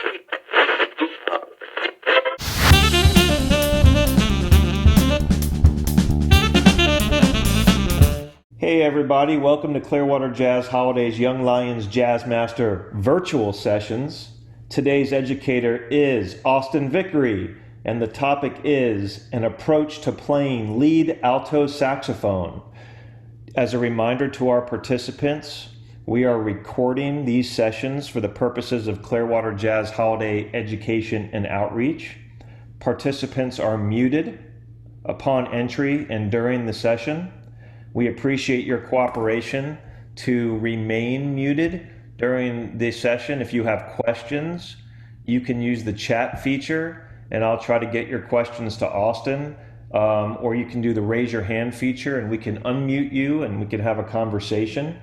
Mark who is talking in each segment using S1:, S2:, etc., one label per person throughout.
S1: Hey everybody, welcome to Clearwater Jazz Holiday's Young Lions Jazz Master virtual sessions. Today's educator is Austin Vickrey, and the topic is an approach to playing lead alto saxophone. As a reminder to our participants, we are recording these sessions for the purposes of Clearwater Jazz Holiday education and outreach. Participants are muted upon entry and during the session. We appreciate your cooperation to remain muted during the session. If you have questions, you can use the chat feature and I'll try to get your questions to Austin, or you can do the raise your hand feature and we can unmute you and we can have a conversation.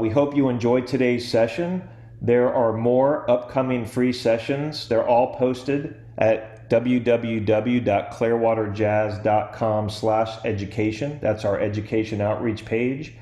S1: We hope you enjoyed today's session. There are more upcoming free sessions. They're all posted at www.clearwaterjazz.com/education. That's our education outreach page.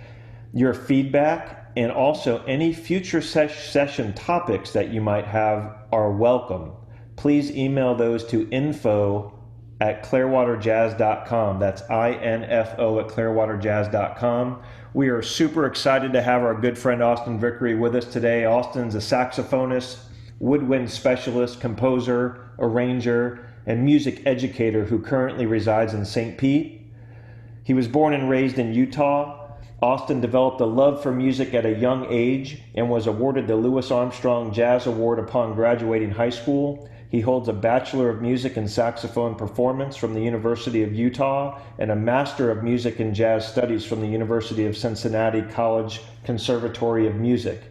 S1: Your feedback and also any future session topics that you might have are welcome. Please email those to info@clearwaterjazz.com. That's info@clearwaterjazz.com. We are super excited to have our good friend Austin Vickrey with us today. Austin's a saxophonist, woodwind specialist, composer, arranger, and music educator who currently resides in St. Pete. He was born and raised in Utah. Austin developed a love for music at a young age and was awarded the Louis Armstrong Jazz Award upon graduating high school. He holds a Bachelor of Music in Saxophone Performance from the University of Utah and a Master of Music in Jazz Studies from the University of Cincinnati College Conservatory of Music.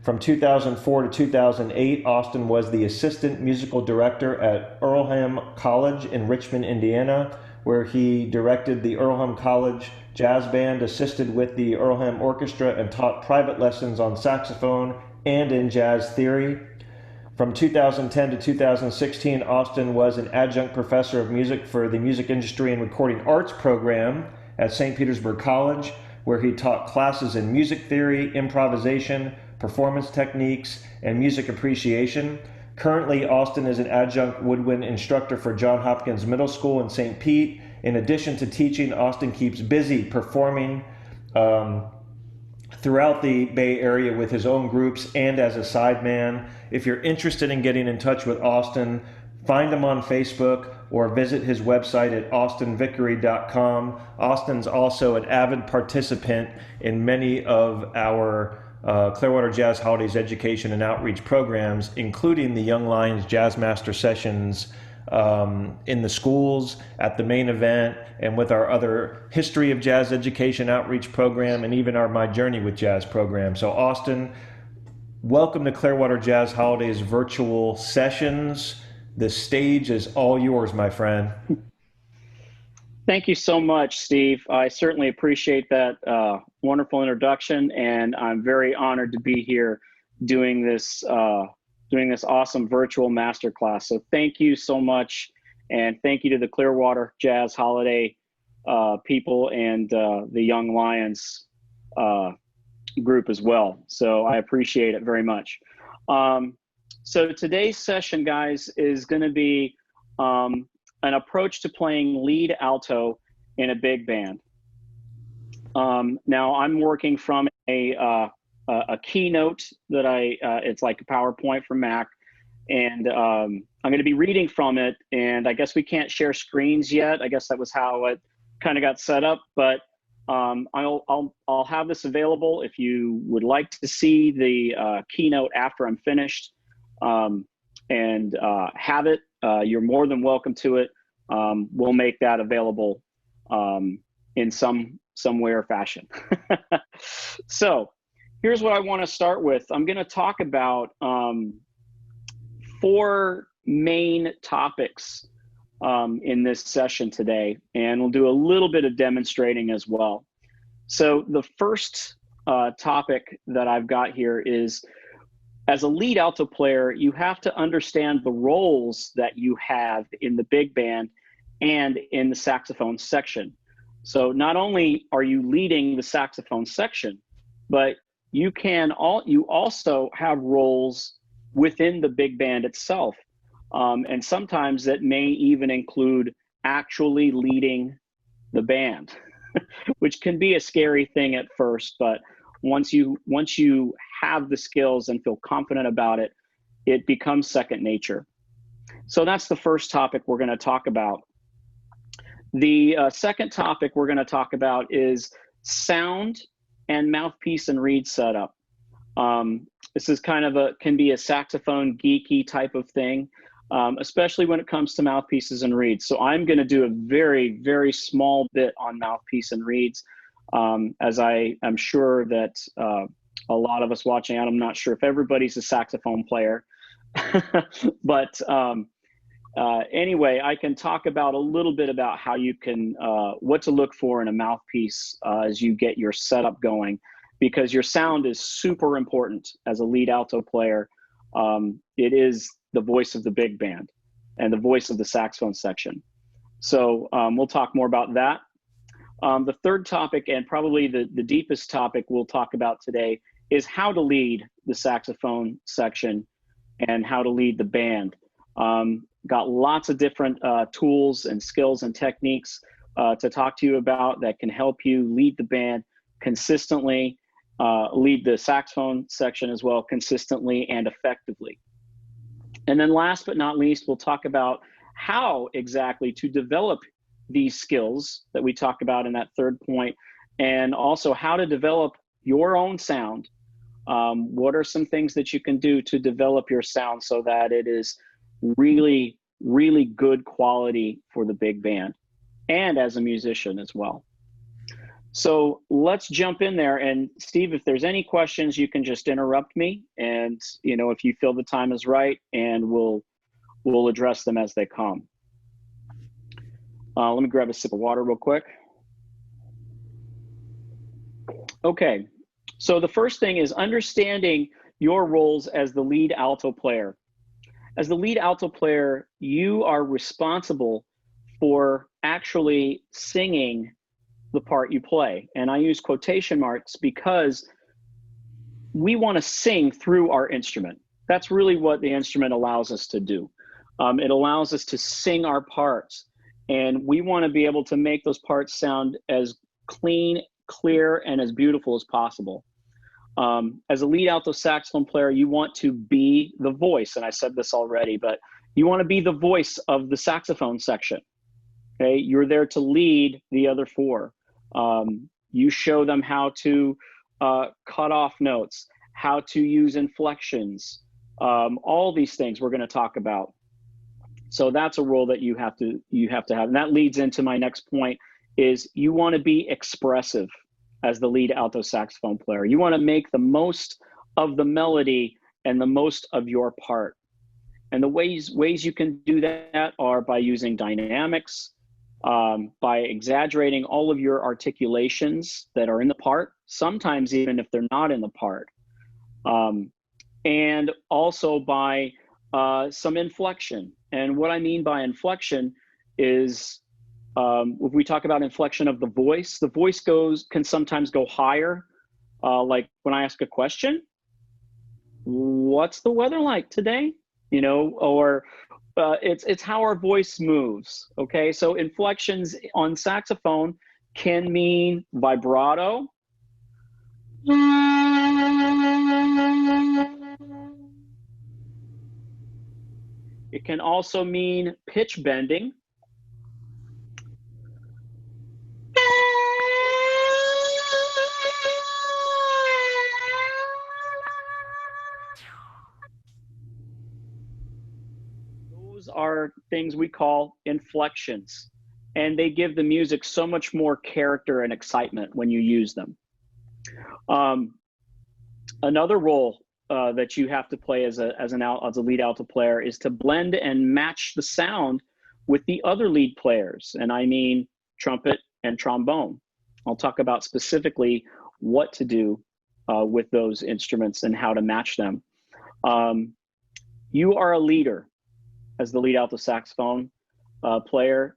S1: From 2004 to 2008, Austin was the Assistant Musical Director at Earlham College in Richmond, Indiana, where he directed the Earlham College Jazz Band, assisted with the Earlham Orchestra, and taught private lessons on saxophone and in jazz theory. From 2010 to 2016, Austin was an adjunct professor of music for the Music Industry and Recording Arts program at St. Petersburg College, where he taught classes in music theory, improvisation, performance techniques, and music appreciation. Currently, Austin is an adjunct woodwind instructor for Johns Hopkins Middle School in St. Pete. In addition to teaching, Austin keeps busy performing throughout the Bay Area with his own groups and as a sideman. If you're interested in getting in touch with Austin, find him on Facebook or visit his website at austinvickery.com. Austin's also an avid participant in many of our Clearwater Jazz Holidays education and outreach programs, including the Young Lions Jazz Master sessions in the schools, at the main event, and with our other History of Jazz Education outreach program, and even our My Journey with Jazz program. So Austin, welcome to Clearwater Jazz Holidays virtual sessions. The stage is all yours, my friend.
S2: Thank you so much, Steve. I certainly appreciate that wonderful introduction, and I'm very honored to be here doing this awesome virtual masterclass. So thank you so much, and thank you to the Clearwater Jazz Holiday people and the Young Lions group as well. So I appreciate it very much. So today's session, guys, is going to be an approach to playing lead alto in a big band. Now I'm working from a keynote that it's like a PowerPoint from Mac, and I'm going to be reading from it, and I guess we can't share screens yet. I guess that was how it kind of got set up, but I'll have this available if you would like to see the keynote after I'm finished, and have it. You're more than welcome to it. We'll make that available in some way or fashion. So here's what I want to start with. I'm going to talk about 4 main topics in this session today, and we'll do a little bit of demonstrating as well. So the first topic that I've got here is, as a lead alto player, you have to understand the roles that you have in the big band and in the saxophone section. So not only are you leading the saxophone section, but you also have roles within the big band itself. And sometimes that may even include actually leading the band, which can be a scary thing at first, but once you have the skills and feel confident about it, it becomes second nature. So that's the first topic we're going to talk about. The second topic we're going to talk about is sound and mouthpiece and reed setup. This is kind of can be a saxophone geeky type of thing, especially when it comes to mouthpieces and reeds. So I'm going to do a very, very small bit on mouthpiece and reeds, as I am sure that a lot of us watching, I'm not sure if everybody's a saxophone player, but anyway, I can talk about a little bit about how you can, what to look for in a mouthpiece as you get your setup going, because your sound is super important as a lead alto player. It is the voice of the big band and the voice of the saxophone section. So we'll talk more about that. The third topic, and probably the deepest topic we'll talk about today, is how to lead the saxophone section and how to lead the band. Got lots of different tools and skills and techniques to talk to you about that can help you lead the band consistently, lead the saxophone section as well consistently and effectively. And then last but not least, we'll talk about how exactly to develop these skills that we talk about in that third point, and also how to develop your own sound. What are some things that you can do to develop your sound so that it is really, really good quality for the big band and as a musician as well. So let's jump in there. And Steve, if there's any questions, you can just interrupt me, and if you feel the time is right, and we'll address them as they come. Let me grab a sip of water real quick. Okay, so the first thing is understanding your roles as the lead alto player. As the lead alto player, you are responsible for actually singing the part you play. And I use quotation marks because we want to sing through our instrument. That's really what the instrument allows us to do. It allows us to sing our parts, and we want to be able to make those parts sound as clean, clear, and as beautiful as possible. As a lead alto saxophone player, you want to be the voice, and I said this already, but you want to be the voice of the saxophone section. Okay, you're there to lead the other four. You show them how to cut off notes, how to use inflections, all these things we're going to talk about. So that's a role that you have to have. And that leads into my next point, is you want to be expressive as the lead alto saxophone player. You want to make the most of the melody and the most of your part. And the ways you can do that are by using dynamics, by exaggerating all of your articulations that are in the part, sometimes even if they're not in the part. And also by some inflection. And what I mean by inflection is, if we talk about inflection of the voice can sometimes go higher. Like when I ask a question, what's the weather like today? Or it's how our voice moves. Okay, so inflections on saxophone can mean vibrato. It can also mean pitch bending. Those are things we call inflections, and they give the music so much more character and excitement when you use them. Another role that you have to play as a lead alto player is to blend and match the sound with the other lead players, and I mean trumpet and trombone. I'll talk about specifically what to do with those instruments and how to match them. You are a leader as the lead alto saxophone player.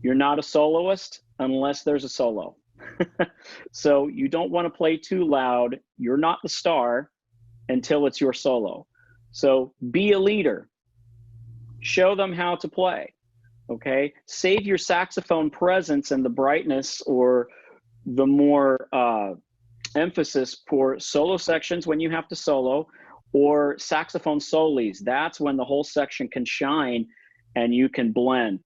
S2: You're not a soloist unless there's a solo. So you don't want to play too loud. You're not the star until it's your solo. So be a leader. Show them how to play. Okay, save your saxophone presence and the brightness or the more emphasis for solo sections when you have to solo, or saxophone solis. That's when the whole section can shine and you can blend.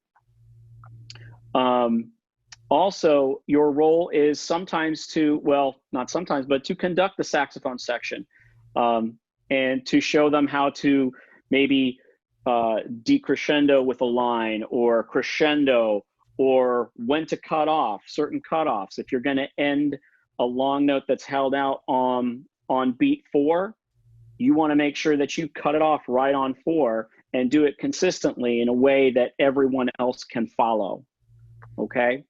S2: Also, your role is sometimes to, well, not sometimes, but to conduct the saxophone section and to show them how to maybe decrescendo with a line, or crescendo, or when to cut off certain cutoffs. If you're going to end a long note that's held out on beat 4, you want to make sure that you cut it off right on 4 and do it consistently in a way that everyone else can follow. Okay.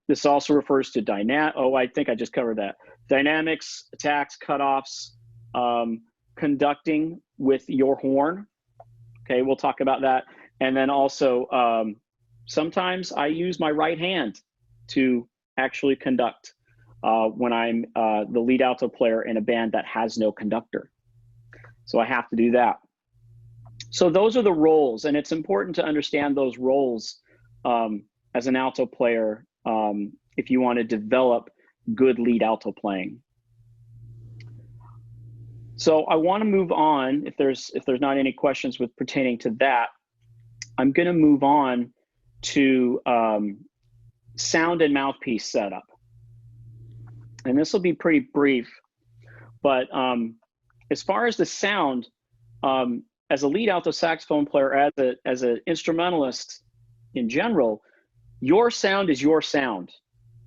S2: This also refers to I think I just covered that. Dynamics, attacks, cutoffs, conducting with your horn. Okay, we'll talk about that. And then also, sometimes I use my right hand to actually conduct when I'm the lead alto player in a band that has no conductor. So I have to do that. So those are the roles, and it's important to understand those roles as an alto player if you want to develop good lead alto playing. So I want to move on. If there's not any questions with pertaining to that, I'm going to move on to sound and mouthpiece setup. And this will be pretty brief, but as far as the sound, as a lead alto saxophone player, as an instrumentalist in general, your sound is your sound.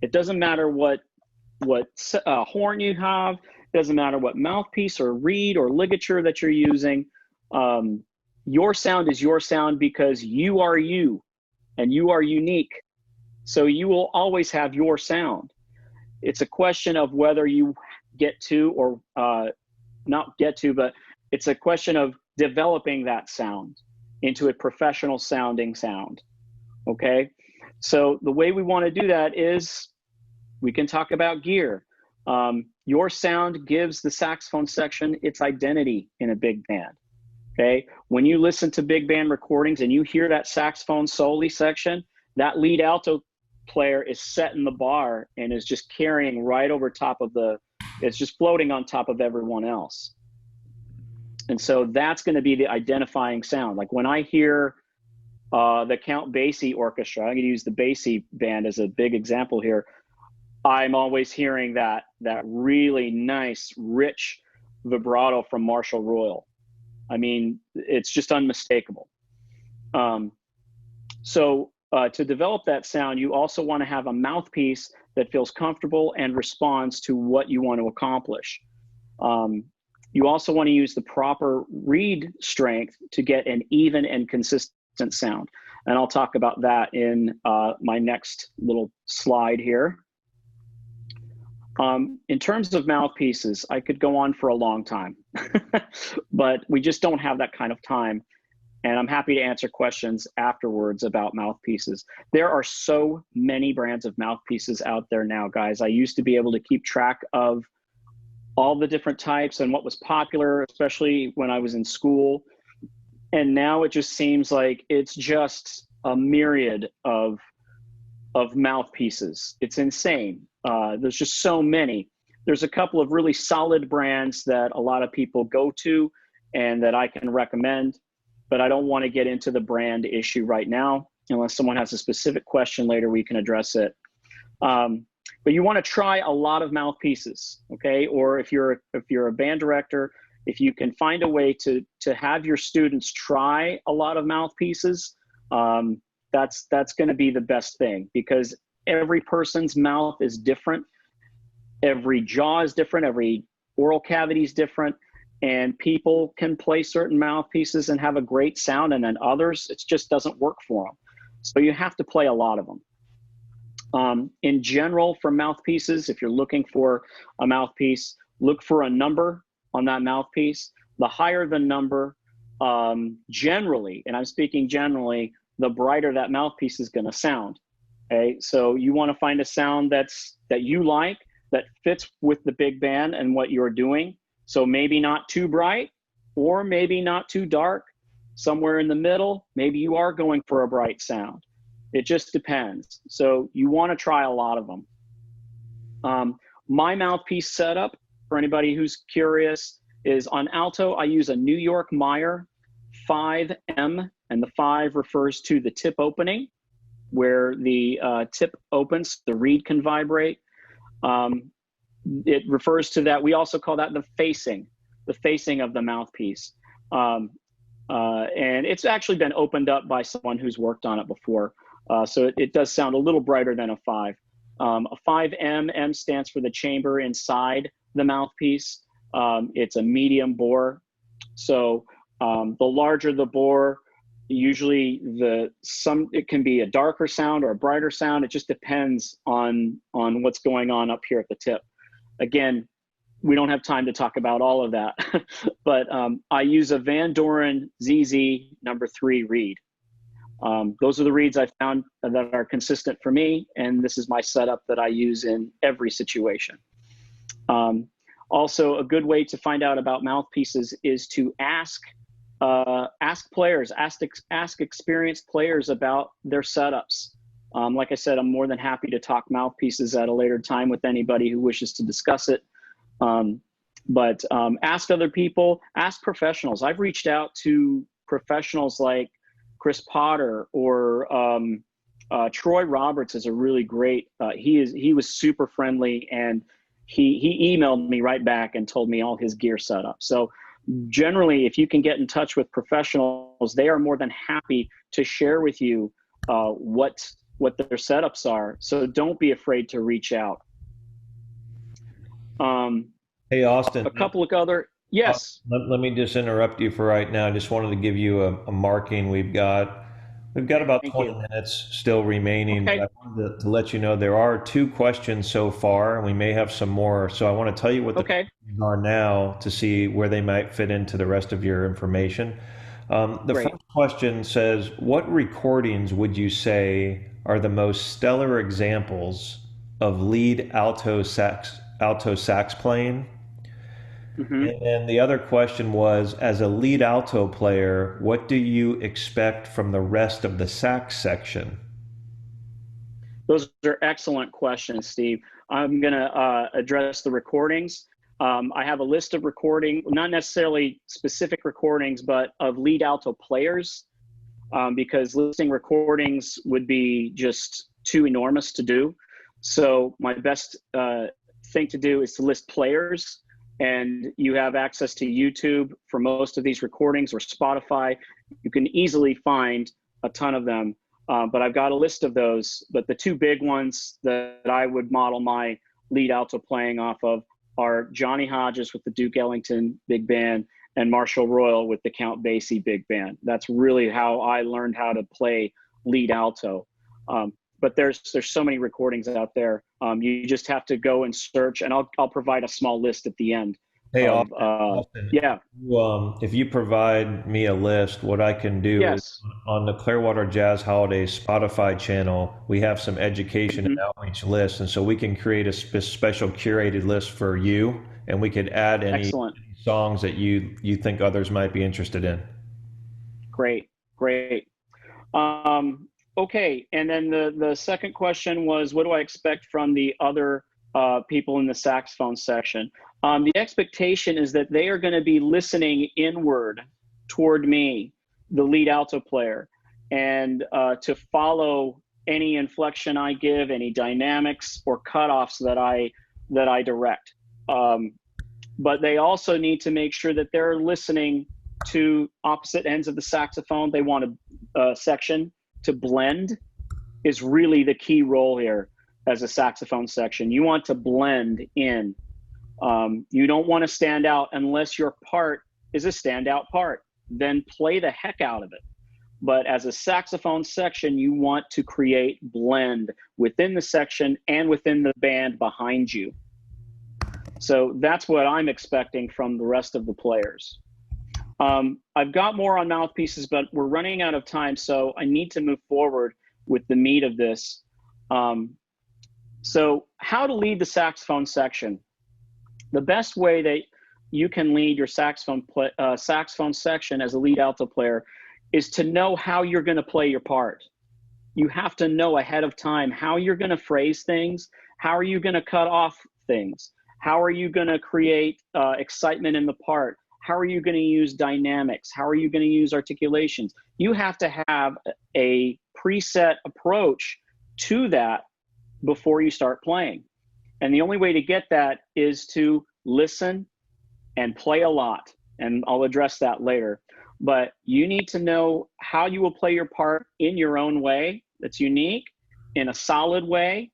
S2: It doesn't matter what horn you have. It doesn't matter what mouthpiece or reed or ligature that you're using. Your sound is your sound because you are you and you are unique. So you will always have your sound. It's a question of whether you get to or not get to, but it's a question of developing that sound into a professional sounding sound. Okay. So the way we want to do that is we can talk about gear. Your sound gives the saxophone section its identity in a big band. Okay. When you listen to big band recordings and you hear that saxophone soli section, that lead alto player is setting the bar and is just carrying right over top of it's just floating on top of everyone else. And so that's going to be the identifying sound. Like when I hear the Count Basie Orchestra, I'm going to use the Basie band as a big example here. I'm always hearing that really nice, rich vibrato from Marshall Royal. I mean, it's just unmistakable. So to develop that sound, you also want to have a mouthpiece that feels comfortable and responds to what you want to accomplish. You also want to use the proper reed strength to get an even and consistent sound. And I'll talk about that in my next little slide here. In terms of mouthpieces, I could go on for a long time, but we just don't have that kind of time. And I'm happy to answer questions afterwards about mouthpieces. There are so many brands of mouthpieces out there now, guys. I used to be able to keep track of all the different types and what was popular, especially when I was in school. And now it just seems like it's just a myriad of mouthpieces. It's insane. There's just so many. There's a couple of really solid brands that a lot of people go to and that I can recommend, but I don't want to get into the brand issue right now. Unless someone has a specific question later, we can address it. But you want to try a lot of mouthpieces, okay? Or if you're a band director, if you can find a way to have your students try a lot of mouthpieces, that's going to be the best thing, because every person's mouth is different. Every jaw is different. Every oral cavity is different. And people can play certain mouthpieces and have a great sound, and then others, it just doesn't work for them. So you have to play a lot of them. In general, for mouthpieces, if you're looking for a mouthpiece, look for a number on that mouthpiece. The higher the number, generally, and I'm speaking generally, the brighter that mouthpiece is going to sound. Okay, so you want to find a sound that you like, that fits with the big band and what you're doing. So maybe not too bright, or maybe not too dark, somewhere in the middle. Maybe you are going for a bright sound. It just depends. So you want to try a lot of them. My mouthpiece setup, for anybody who's curious, is on alto. I use a New York Meyer 5M, and the 5 refers to the tip opening, where the tip opens, the reed can vibrate. It refers to that. We also call that the facing of the mouthpiece. And it's actually been opened up by someone who's worked on it before. So it does sound a little brighter than a 5. A 5M, M stands for the chamber inside the mouthpiece. It's a medium bore. So the larger the bore, usually it can be a darker sound or a brighter sound. It just depends on what's going on up here at the tip. Again, we don't have time to talk about all of that, but I use a Van Doren ZZ number 3 reed. Those are the reeds I found that are consistent for me, and this is my setup that I use in every situation. Also, a good way to find out about mouthpieces is to ask players, ask experienced players about their setups. Like I said, I'm more than happy to talk mouthpieces at a later time with anybody who wishes to discuss it. But ask other people, ask professionals. I've reached out to professionals like Chris Potter or Troy Roberts is a really great, he was super friendly, and he emailed me right back and told me all his gear setup. So generally, if you can get in touch with professionals, they are more than happy to share with you what their setups are. So don't be afraid to reach out.
S1: Hey, Austin.
S2: A couple of other, yes.
S1: Let me just interrupt you for right now. I just wanted to give you a marking. We've got about 20 minutes still remaining.
S2: Okay.
S1: But I wanted to let you know there are 2 questions so far, and we may have some more. So I want to tell you what the questions are now to see where they might fit into the rest of your information. The first question says, what recordings would you say are the most stellar examples of lead alto sax playing?
S2: Mm-hmm.
S1: And then the other question was, as a lead alto player, what do you expect from the rest of the sax section?
S2: Those are excellent questions, Steve. I'm going to address the recordings. I have a list of recording, not necessarily specific recordings, but of lead alto players, because listing recordings would be just too enormous to do. So my best thing to do is to list players, and you have access to YouTube for most of these recordings, or Spotify. You can easily find a ton of them, but I've got a list of those. But the 2 big ones that I would model my lead alto playing off of are Johnny Hodges with the Duke Ellington Big Band and Marshall Royal with the Count Basie Big Band. That's really how I learned how to play lead alto. But there's so many recordings out there. You just have to go and search, and I'll provide a small list at the end.
S1: Hey, Austin,
S2: yeah.
S1: If you provide me a list, what I can do is on the Clearwater Jazz Holiday Spotify channel, we have some education and outreach lists, and so we can create a special curated list for you, and we could add any songs that you think others might be interested in.
S2: Great. Okay, and then the second question was, what do I expect from the other people in the saxophone section? The expectation is that they are going to be listening inward toward me, the lead alto player, and to follow any inflection I give, any dynamics or cutoffs that I direct. But they also need to make sure that they're listening to opposite ends of the saxophone. They want a section to blend is really the key role here as a saxophone section. You want to blend in. You don't want to stand out unless your part is a standout part. Then play the heck out of it. But as a saxophone section, you want to create blend within the section and within the band behind you. So that's what I'm expecting from the rest of the players. I've got more on mouthpieces, but we're running out of time, so I need to move forward with the meat of this. So how to lead the saxophone section. The best way you can lead your saxophone section as a lead alto player is to know how you're going to play your part. You have to know ahead of time how you're going to phrase things. How are you going to cut off things? How are you going to create excitement in the part? How are you going to use dynamics? How are you going to use articulations? You have to have a preset approach to that before you start playing. And the only way to get that is to listen and play a lot. And I'll address that later. But you need to know how you will play your part in your own way that's unique, in a solid way,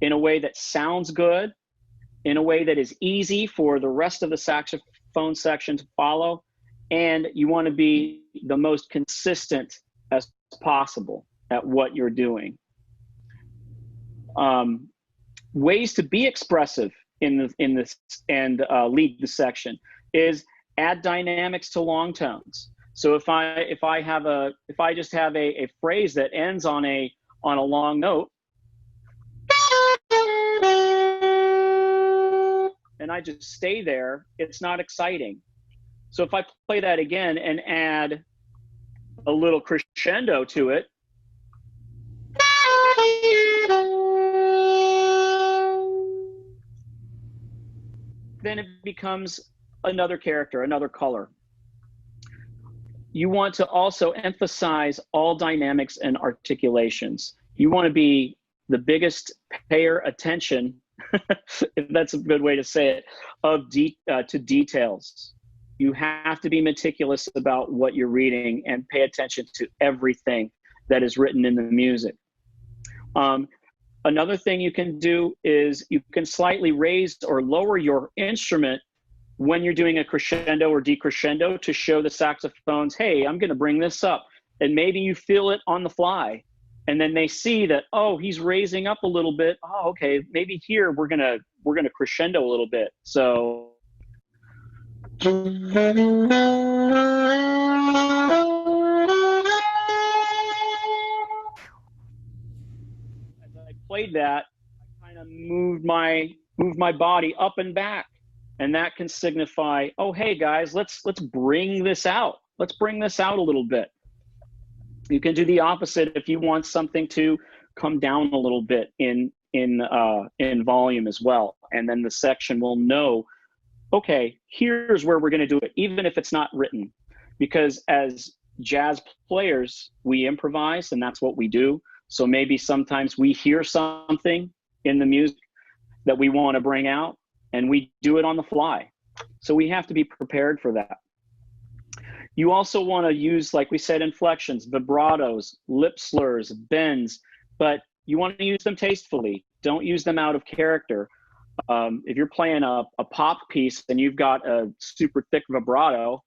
S2: in a way that sounds good, in a way that is easy for the rest of the saxophone section to follow. And you want to be the most consistent as possible at what you're doing. Ways to be expressive in this and lead the section is add dynamics to long tones. So if I just have a phrase that ends on a long note, and I just stay there, it's not exciting. So if I play that again and add a little crescendo to it, then it becomes another character, another color. You want to also emphasize all dynamics and articulations. You want to be the biggest payer attention, if that's a good way to say it, to details. You have to be meticulous about what you're reading and pay attention to everything that is written in the music. Another thing you can do is you can slightly raise or lower your instrument when you're doing a crescendo or decrescendo to show the saxophones, hey, I'm going to bring this up. And maybe you feel it on the fly. And then they see that, oh, he's raising up a little bit. Oh, okay, maybe here we're gonna crescendo a little bit. So as I played that, I kind of moved my body up and back. And that can signify, oh, hey guys, let's bring this out. Let's bring this out a little bit. You can do the opposite if you want something to come down a little bit in volume as well. And then the section will know, okay, here's where we're going to do it, even if it's not written. Because as jazz players, we improvise, and that's what we do. So maybe sometimes we hear something in the music that we want to bring out, and we do it on the fly. So we have to be prepared for that. You also want to use, like we said, inflections, vibratos, lip slurs, bends, but you want to use them tastefully. Don't use them out of character. If you're playing a pop piece and you've got a super thick vibrato,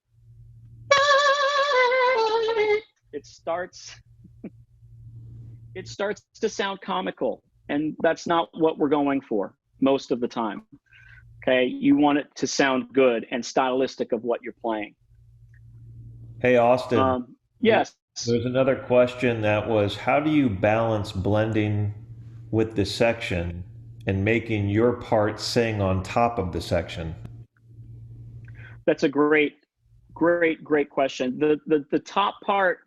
S2: it starts to sound comical, and that's not what we're going for most of the time. Okay, you want it to sound good and stylistic of what you're playing.
S1: Hey, Austin.
S2: Yes.
S1: There's another question that was, how do you balance blending with the section and making your part sing on top of the section?
S2: That's a great question. The top part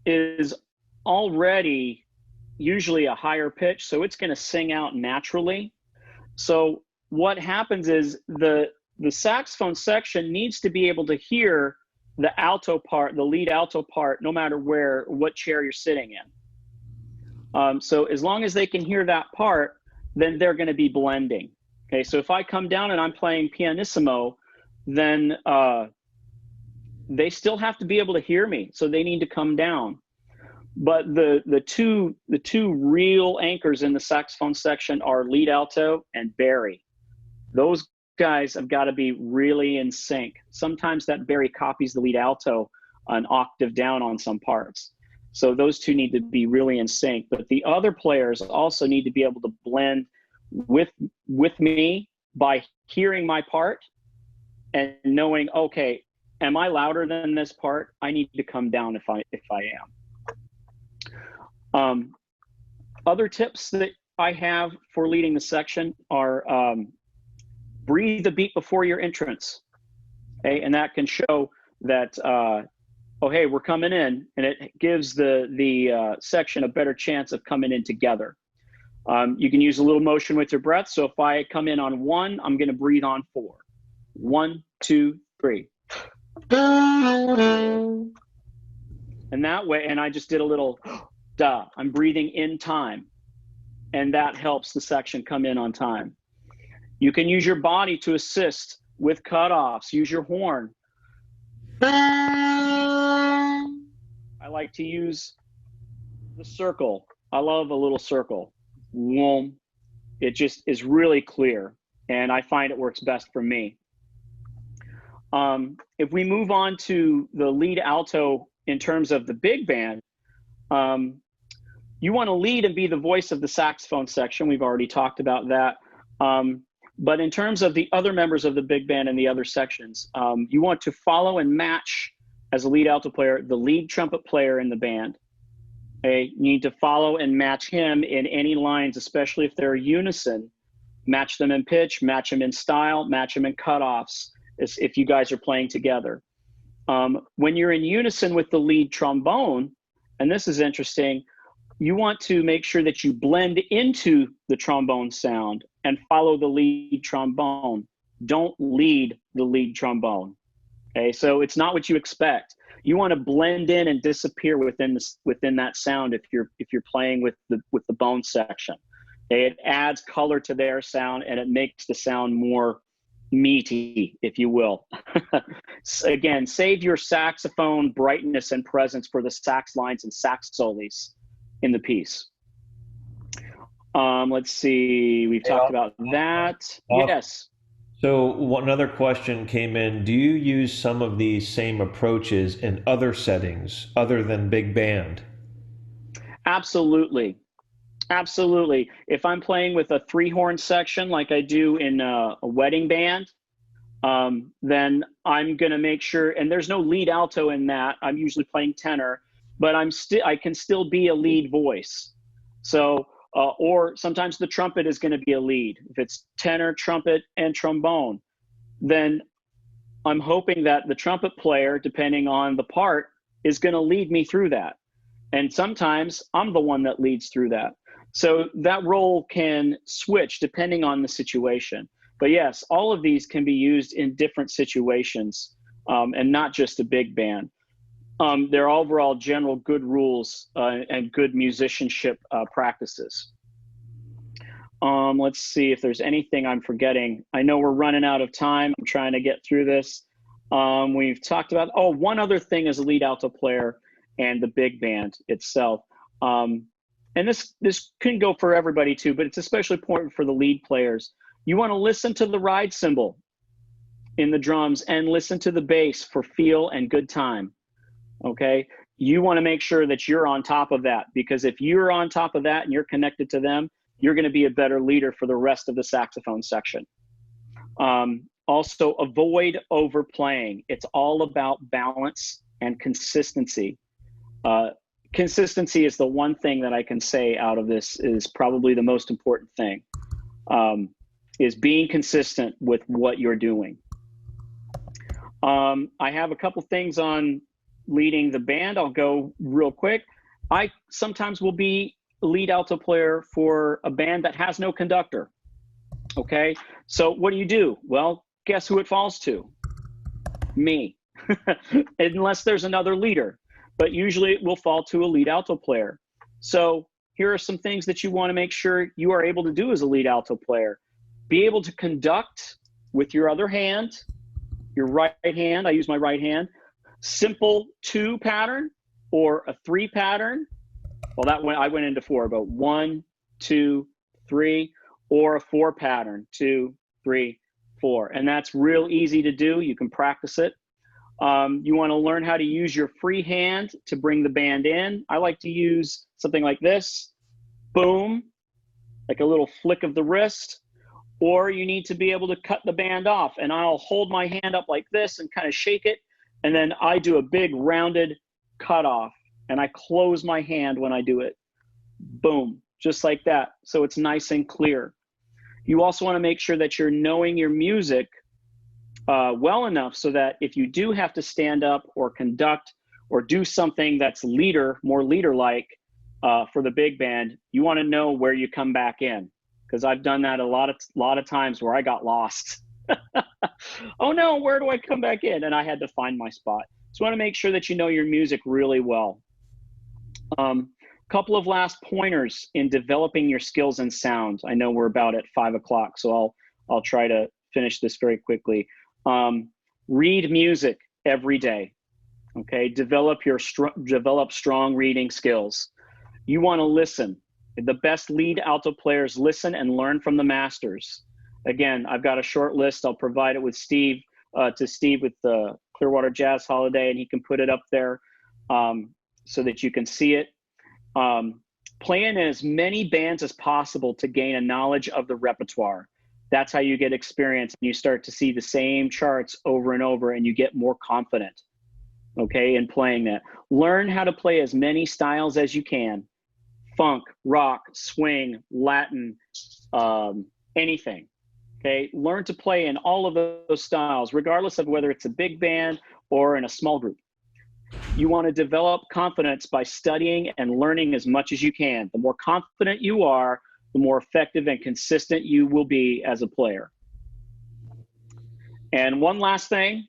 S2: is already usually a higher pitch, so it's going to sing out naturally. So what happens is the saxophone section needs to be able to hear the alto part, the lead alto part, no matter what chair you're sitting in. So as long as they can hear that part, then they're going to be blending. Okay, so if I come down and I'm playing pianissimo, then they still have to be able to hear me, so they need to come down. But the two real anchors in the saxophone section are lead alto and bari. Those guys have got to be really in sync. Sometimes that bari copies the lead alto an octave down on some parts. So those two need to be really in sync. But the other players also need to be able to blend with me by hearing my part and knowing, okay, am I louder than this part? I need to come down if I am. Other tips that I have for leading the section are breathe the beat before your entrance. Okay, and that can show that, oh, hey, we're coming in, and it gives the section a better chance of coming in together. You can use a little motion with your breath. So if I come in on 1, I'm going to breathe on 4. 1, 2, 3. And that way, and I just did a little duh. I'm breathing in time, and that helps the section come in on time. You can use your body to assist with cutoffs. Use your horn. I like to use the circle. I love a little circle. It just is really clear, and I find it works best for me. If we move on to the lead alto in terms of the big band, you want to lead and be the voice of the saxophone section. We've already talked about that. But in terms of the other members of the big band and the other sections, you want to follow and match, as a lead alto player, the lead trumpet player in the band. Okay? You need to follow and match him in any lines, especially if they're unison. Match them in pitch, match them in style, match them in cutoffs, if you guys are playing together. When you're in unison with the lead trombone, and this is interesting, you want to make sure that you blend into the trombone sound and follow the lead trombone. Don't lead the lead trombone. Okay, so it's not what you expect. You want to blend in and disappear within that sound if you're playing with the bone section. Okay, it adds color to their sound, and it makes the sound more meaty, if you will. Again, save your saxophone brightness and presence for the sax lines and sax solis in the piece. Let's see, we've talked about that. Yes.
S1: So one other question came in. Do you use some of these same approaches in other settings other than big band?
S2: Absolutely. Absolutely. If I'm playing with a 3-horn section like I do in a wedding band, then I'm going to make sure, and there's no lead alto in that. I'm usually playing tenor, but I can still be a lead voice. So, or sometimes the trumpet is going to be a lead. If it's tenor, trumpet, and trombone, then I'm hoping that the trumpet player, depending on the part, is going to lead me through that. And sometimes I'm the one that leads through that. So that role can switch depending on the situation. But yes, all of these can be used in different situations, and not just a big band. They're overall general good rules and good musicianship practices. Let's see if there's anything I'm forgetting. I know we're running out of time. I'm trying to get through this. We've talked about, one other thing as a lead alto player and the big band itself. And this can go for everybody too, but it's especially important for the lead players. You want to listen to the ride cymbal in the drums and listen to the bass for feel and good time. Okay, you want to make sure that you're on top of that, because if you're on top of that and you're connected to them, you're going to be a better leader for the rest of the saxophone section. Also, avoid overplaying. It's all about balance and consistency. Consistency is the one thing that I can say out of this is probably the most important thing, is being consistent with what you're doing. I have a couple things on leading the band. I'll go real quick. I sometimes will be a lead alto player for a band that has no conductor. Okay, so what do? Well, guess who it falls to? Me, unless there's another leader. But usually it will fall to a lead alto player. So here are some things that you want to make sure you are able to do as a lead alto player. Be able to conduct with your other hand, your right hand. I use my right hand. Simple 2 pattern or a 3 pattern. Well, I went into 4, but 1, 2, 3, or a 4 pattern, 2, 3, 4. And that's real easy to do. You can practice it. You want to learn how to use your free hand to bring the band in. I like to use something like this. Boom, like a little flick of the wrist. Or you need to be able to cut the band off, and I'll hold my hand up like this and kind of shake it, and then I do a big rounded cut off, and I close my hand when I do it. Boom, just like that. So it's nice and clear. You also want to make sure that you're knowing your music well enough so that if you do have to stand up or conduct or do something that's more leader-like for the big band, you want to know where you come back in, because I've done that a lot of times where I got lost. Oh no, where do I come back in? And I had to find my spot. So you want to make sure that you know your music really well. Couple of last pointers in developing your skills and sound. I know we're about at 5 o'clock, so I'll try to finish this very quickly. Read music every day. Okay, develop strong reading skills. You want to listen. The best lead alto players listen and learn from the masters. Again, I've got a short list. I'll provide it with Steve, with the Clearwater Jazz Holiday, and he can put it up there so that you can see it. Play in as many bands as possible to gain a knowledge of the repertoire. That's how you get experience. You start to see the same charts over and over, and you get more confident, okay, in playing that. Learn how to play as many styles as you can. Funk, rock, swing, Latin, anything. Okay, learn to play in all of those styles, regardless of whether it's a big band or in a small group. You want to develop confidence by studying and learning as much as you can. The more confident you are, the more effective and consistent you will be as a player. And one last thing,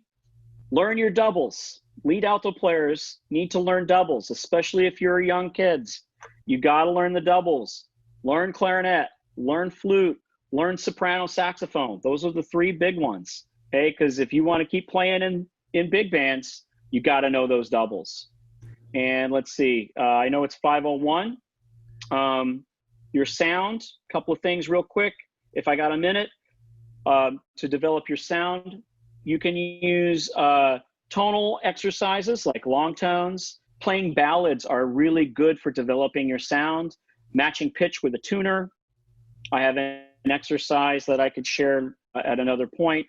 S2: learn your doubles. Lead alto players need to learn doubles, especially if you're young kids. You got to learn the doubles. Learn clarinet, learn flute, learn soprano saxophone. Those are the 3 big ones, okay? Because if you want to keep playing in big bands, you got to know those doubles. And let's see, I know it's 5:01. Your sound, a couple of things real quick. If I got a minute to develop your sound, you can use tonal exercises like long tones. Playing ballads are really good for developing your sound. Matching pitch with a tuner. I have an exercise that I could share at another point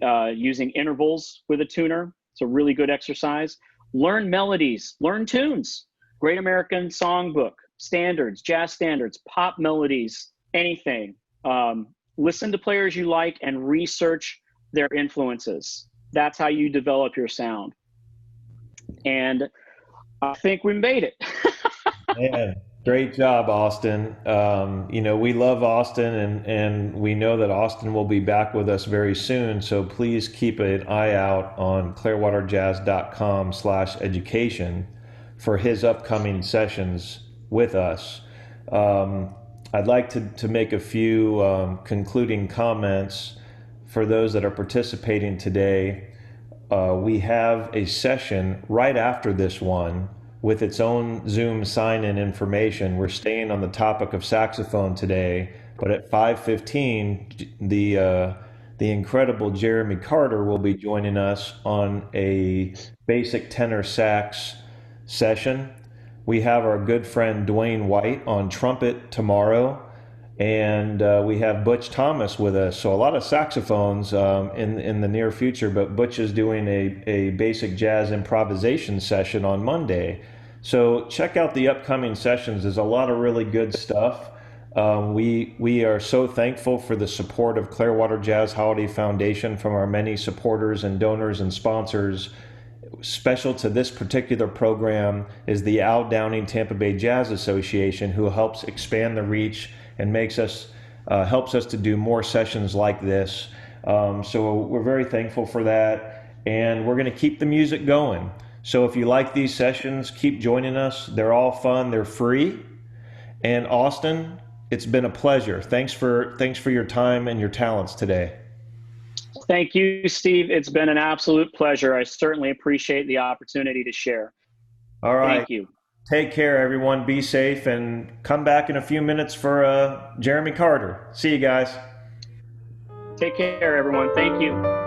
S2: using intervals with a tuner. It's a really good exercise. Learn melodies, learn tunes. Great American Songbook, standards, jazz standards, pop melodies, anything. Listen to players you like and research their influences. That's how you develop your sound. And I think we made it.
S1: Man, great job, Austin. We love Austin, and we know that Austin will be back with us very soon. So please keep an eye out on clearwaterjazz.com/education for his upcoming sessions with us. I'd like to make a few concluding comments for those that are participating today. We have a session right after this one with its own Zoom sign-in information. We're staying on the topic of saxophone today, but at 5:15, the incredible Jeremy Carter will be joining us on a basic tenor sax session. We have our good friend Dwayne White on trumpet tomorrow, and we have Butch Thomas with us. So a lot of saxophones in the near future, but Butch is doing a basic jazz improvisation session on Monday. So check out the upcoming sessions. There's a lot of really good stuff. We are so thankful for the support of Clearwater Jazz Holiday Foundation from our many supporters and donors and sponsors. Special to this particular program is the Al Downing Tampa Bay Jazz Association, who helps expand the reach and helps us to do more sessions like this. So we're very thankful for that, and we're going to keep the music going. So if you like these sessions, keep joining us. They're all fun. They're free. And Austin, it's been a pleasure. Thanks for your time and your talents today.
S2: Thank you, Steve. It's been an absolute pleasure. I certainly appreciate the opportunity to share.
S1: All right.
S2: Thank you.
S1: Take care, everyone. Be safe, and come back in a few minutes for Jeremy Carter. See you guys.
S2: Take care, everyone. Thank you.